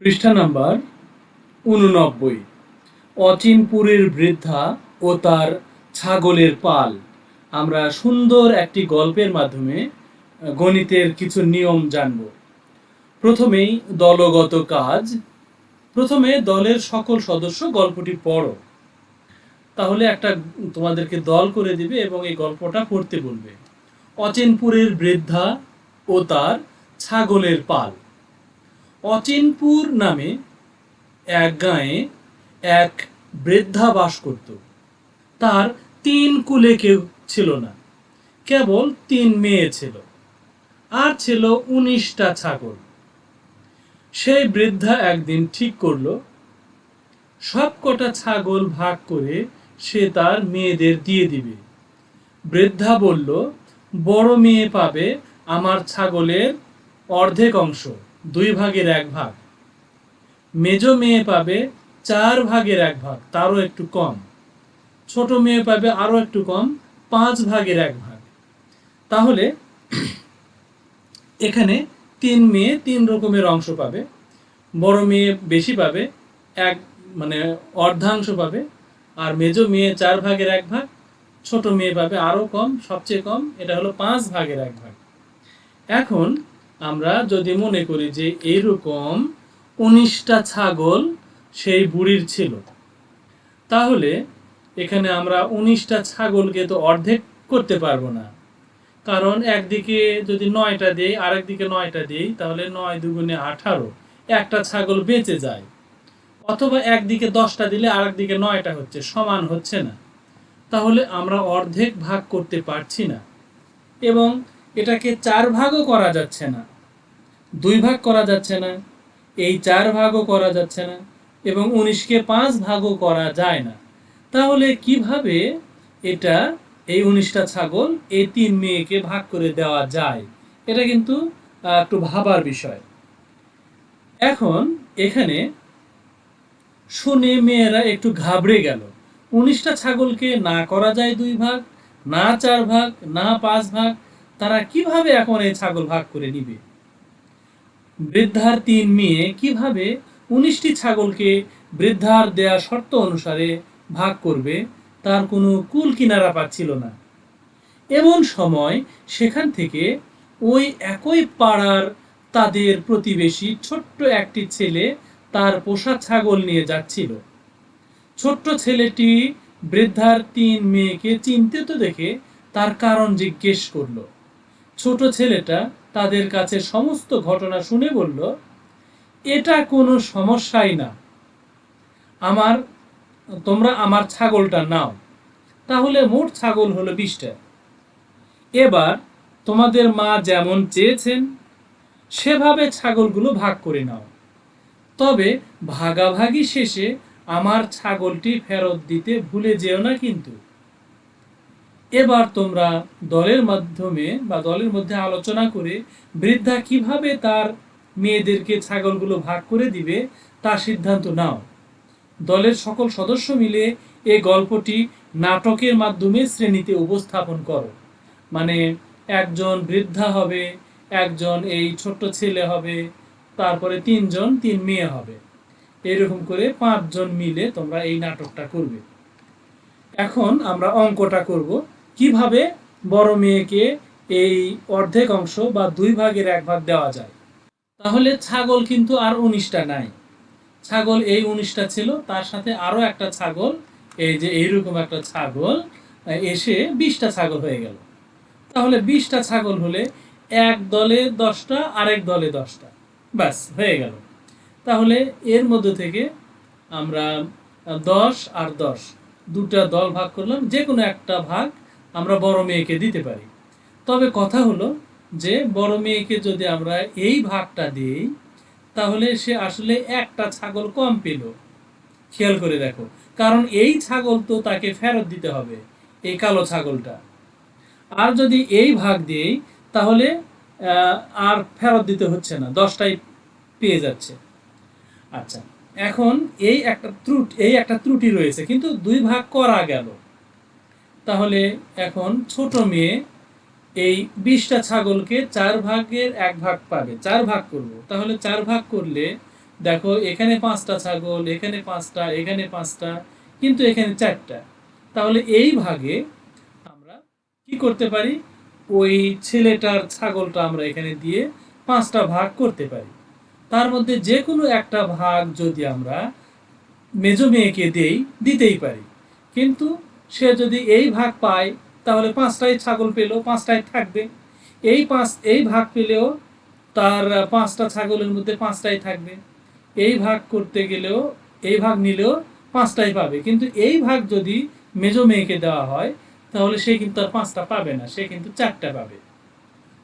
পৃষ্ঠা নাম্বার 89। অচিনপুরের বৃদ্ধা ও তার ছাগলের পাল। আমরা সুন্দর একটি গল্পের মাধ্যমে গণিতের কিছু নিয়ম জানব। প্রথমেই দলগত কাজ। প্রথমে দলের সকল সদস্য গল্পটি পড়ো। তাহলে একটা তোমাদেরকে দল করে দিবে এবং এই গল্পটা পড়তে বলবে। অচিনপুরের বৃদ্ধা ও তার ছাগলের পাল। অচিনপুর নামে এক গাঁয়ে এক বৃদ্ধা বাস করত। তার 3 কুলে কেউ ছিল না, কেবল 3 মেয়ে ছিল, আর ছিল 19টা ছাগল। সেই বৃদ্ধা একদিন ঠিক করলো সব কটা ছাগল ভাগ করে সে তার মেয়েদের দিয়ে দিবে। বৃদ্ধা বলল, বড় মেয়ে পাবে আমার ছাগলের অর্ধেক অংশ, 2 ভাগের 1 ভাগ। মেজ মেয়ে পাবে 4 ভাগের 1 ভাগ, তারও একটু কম। ছোট মেয়ে পাবে আরো একটু কম, 5 ভাগের 1 ভাগ। তাহলে এখানে 3 মেয়ে 3 রকমের অংশ পাবে। বড় মেয়ে বেশি পাবে, মানে অর্ধাংশ পাবে। আর মেজ মেয়ে 4 ভাগের 1 ভাগ। ছোট মেয়ে পাবে আরো কম, সবচেয়ে কম, এটা হলো 5 ভাগের 1 ভাগ। এখন আমরা যদি মনে করি যে এইরকম 19টা ছাগল সেই বুড়ির ছিল, তাহলে এখানে আমরা 19টা ছাগলকে তো অর্ধেক করতে পারবো না, কারণ একদিকে যদি 9টা দিই আর একদিকে 9টা দিই, তাহলে 9 দুগুণে 18, একটা ছাগল বেঁচে যায়। অথবা একদিকে 10টা দিলে আর একদিকে 9টা হচ্ছে, সমান হচ্ছে না। তাহলে আমরা অর্ধেক ভাগ করতে পারছি না, এবং এটাকে 4 ভাগও করা যাচ্ছে না, 2 ভাগ করা যাচ্ছে না, এই 4 ভাগও করা যাচ্ছে না, এবং 19কে 5 ভাগও করা যায় না। তাহলে কিভাবে এটা এই 19টা ছাগল এই 3 মেয়েকে ভাগ করে দেওয়া যায়? এটা কিন্তু একটু ভাবার বিষয়। এখন এখানে শুনে মেয়েরা একটু ঘাবড়ে গেল। 19টা ছাগলকে না করা যায় 2 ভাগ, না 4 ভাগ, না 5 ভাগ, তারা কিভাবে এখন এই ছাগল ভাগ করে নিবে? বৃদ্ধার 3 মেয়ে কিভাবে 19টি ছাগলকে বৃদ্ধার দেয়া শর্ত অনুসারে ভাগ করবে, তার কোনো কুল কিনারা পাচ্ছিল না। এমন সময় সেখান থেকে ওই একই পাড়ার তাদের প্রতিবেশী ছোট্ট একটি ছেলে তার পোষা ছাগল নিয়ে যাচ্ছিল। ছোট্ট ছেলেটি বৃদ্ধার 3 মেয়েকে চিন্তিত দেখে তার কারণ জিজ্ঞেস করলো। ছোট ছেলেটা তাদের কাছে সমস্ত ঘটনা শুনে বলল, এটা কোনো সমস্যাই না, তোমরা আমার ছাগলটা নাও। তাহলে মোট ছাগল হলো 20টা। এবার তোমাদের মা যেমন চেয়েছেন সেভাবে ছাগলগুলো ভাগ করে নাও, তবে ভাগাভাগি শেষে আমার ছাগলটি ফেরত দিতে ভুলে যেও না কিন্তু। এবার তোমরা দলের মধ্যে আলোচনা করে বৃদ্ধা কিভাবে তার মেয়েদেরকে ছাগলগুলো ভাগ করে দিবে তা সিদ্ধান্ত নাও। দলের সকল সদস্য মিলে এই গল্পটি নাটকের মাধ্যমে শ্রেণীতে উপস্থাপন করো। মানে একজন বৃদ্ধা হবে, একজন এই ছোট্ট ছেলে হবে, তারপরে 3 মেয়ে হবে। এরকম করে 5 জন মিলে তোমরা এই নাটকটা করবে। এখন আমরা অঙ্কটা করব, কিভাবে বড় মেয়েকে এই অর্ধেক অংশ বা 2 ভাগের 1 ভাগ দেওয়া যায়। তাহলে ছাগল কিন্তু আর 19টা নাই। ছাগল এই 19টা ছিল, তার সাথে আরো একটা ছাগল, এই যে এইরকম একটা ছাগল এসে 20টা ছাগল হয়ে গেল। তাহলে 20টা ছাগল হলে এক দলে 10টা, আরেক দলে 10টা, ব্যাস হয়ে গেল। তাহলে এর মধ্যে থেকে আমরা 10 আর 10 দুটা দল ভাগ করলাম, যে কোনো একটা ভাগ আমরা বড় মেয়েকে দিতে পারি। তবে কথা হলো যে বড় মেয়েকে যদি আমরা এই ভাগটা দিই, তাহলে সে আসলে একটা ছাগল কম পেল। খেয়াল করে দেখো, কারণ এই ছাগল তো তাকে ফেরত দিতে হবে, এই কালো ছাগলটা। আর যদি এই ভাগ দিই, তাহলে আর ফেরত দিতে হচ্ছে না, 10টাই পেয়ে যাচ্ছে। আচ্ছা, এখন এই একটা ত্রুটি রয়েছে, কিন্তু 2 ভাগ করা গেল। তাহলে এখন ছোট মেয়ে এই 20টা ছাগলকে 4 ভাগের 1 ভাগ পাবে। 4 ভাগ করব, তাহলে 4 ভাগ করলে দেখো এখানে 5টা ছাগল, এখানে 5টা, এখানে 5টা, কিন্তু এখানে 4টা। তাহলে এই ভাগে আমরা কি করতে পারি, ওই ছেলেটার ছাগলটা আমরা এখানে দিয়ে 5টা ভাগ করতে পারি। তার মধ্যে যে কোনো একটা ভাগ যদি আমরা মেজো মেয়েকে দিতেই পারি, কিন্তু সে যদি এই ভাগ পায় তাহলে 5টাই ছাগল পেল, 5টাই থাকবে। এই ভাগ পেলেও তার 5টা ছাগলের মধ্যে 5টাই থাকবে। এই ভাগ করতে গেলেও, এই ভাগ নিলেও 5টাই পাবে, কিন্তু এই ভাগ যদি মেজো মেয়েকে দেওয়া হয় তাহলে সে কিন্তু আর 5টা পাবে না, সে কিন্তু 4টা পাবে।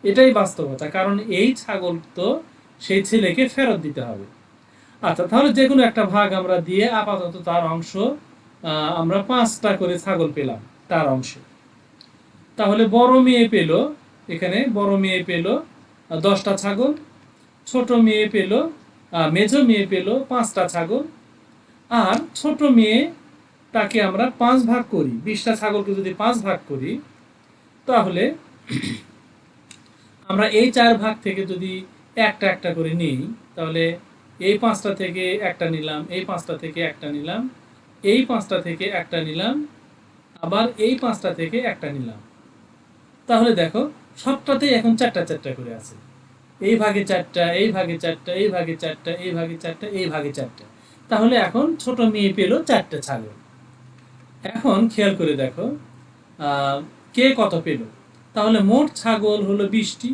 এটাই বাস্তবতা, কারণ এই ছাগল তো সেই ছেলেকে ফেরত দিতে হবে। আচ্ছা, তাহলে যে কোনো একটা ভাগ আমরা দিয়ে আপাতত তার অংশ আমরা 5টা করে ছাগল পেলাম তার অংশে। তাহলে বড় মেয়ে পেল, এখানে বড় মেয়ে পেল 10টা ছাগল, ছোট মেয়ে পেল, মেজো মেয়ে পেল 5টা ছাগল, আর ছোট মেয়ে তাকে আমরা 5 ভাগ করি, 20টা ছাগলকে যদি 5 ভাগ করি তাহলে আমরা এই 4 ভাগ থেকে যদি একটা একটা করে নিই, তাহলে এই 5টা থেকে একটা নিলাম, এই 5টা থেকে একটা নিলাম, এই 5টা থেকে একটা নিলাম, আবার এই 5টা থেকে একটা নিলাম। তাহলে দেখো সবটাতেই এখন 4টা 4টা করে আছে। এই ভাগে 4টা, এই ভাগে 4টা, এই ভাগে 4টা, এই ভাগে 4টা, এই ভাগে 4টা। তাহলে এখন ছোট মেয়ে পেল 4টা ছাগল। এখন খেয়াল করে দেখো কে কত পেল। তাহলে মোট ছাগল হলো 20টি।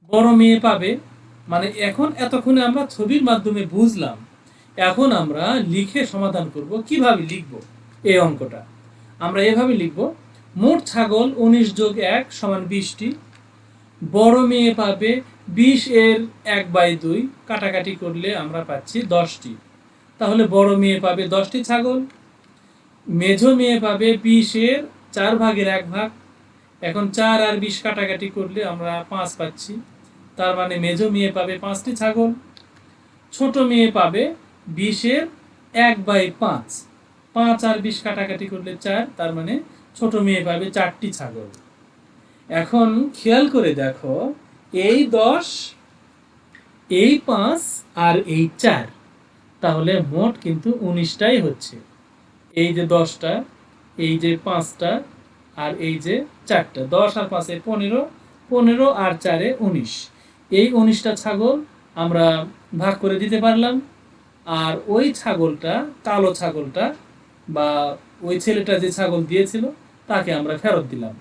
বড় মেয়ে পাবে, মানে এখন এতক্ষণে আমরা ছবির মাধ্যমে বুঝলাম, এখন আমরা লিখে সমাধান করব। কিভাবে লিখব এই অঙ্কটা? আমরা এভাবে লিখব, মোট ছাগল 19 যোগ 1 সমান 20টি। বড় মেয়ে পাবে 20 এর 1/2, কাটাকাটি করলে আমরা পাচ্ছি 10টি। তাহলে বড় মেয়ে পাবে 10টি ছাগল। মেঝো মেয়ে পাবে 20 এর 4 ভাগের 1 ভাগ। এখন 4 আর 20 কাটাকাটি করলে আমরা 5 পাচ্ছি, তার মানে মেঝো মেয়ে পাবে 5টি ছাগল। ছোট মেয়ে পাবে 20 এর 1/5, 5 আর 20 কাটাকাটি করলে 4, তার মানে ছোট মেয়ে পাবে 4টি ছাগল। এখন খেয়াল করে দেখো, এই 10, এই 5 আর এই 4, তাহলে মোট কিন্তু 19টাই হচ্ছে। এই যে 10টা, এই যে 5টা, আর এই যে 4টা, 10 আর 5 এ 15, 15 আর 4 এ 19। এই 19টা ছাগল আমরা ভাগ করে দিতে পারলাম, আর ওই ছাগলটা, কালো ছাগলটা বা ওই ছেলেটা যে ছাগল দিয়েছিল তাকে আমরা ফেরত দিলাম।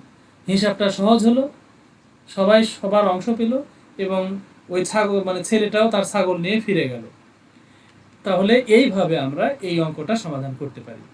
হিসাবটা সহজ হলো, সবাই সবার অংশ পেল, এবং ওই ছাগল মানে ছেলেটাও তার ছাগল নিয়ে ফিরে গেল। তাহলে এইভাবে আমরা এই অঙ্কটা সমাধান করতে পারি।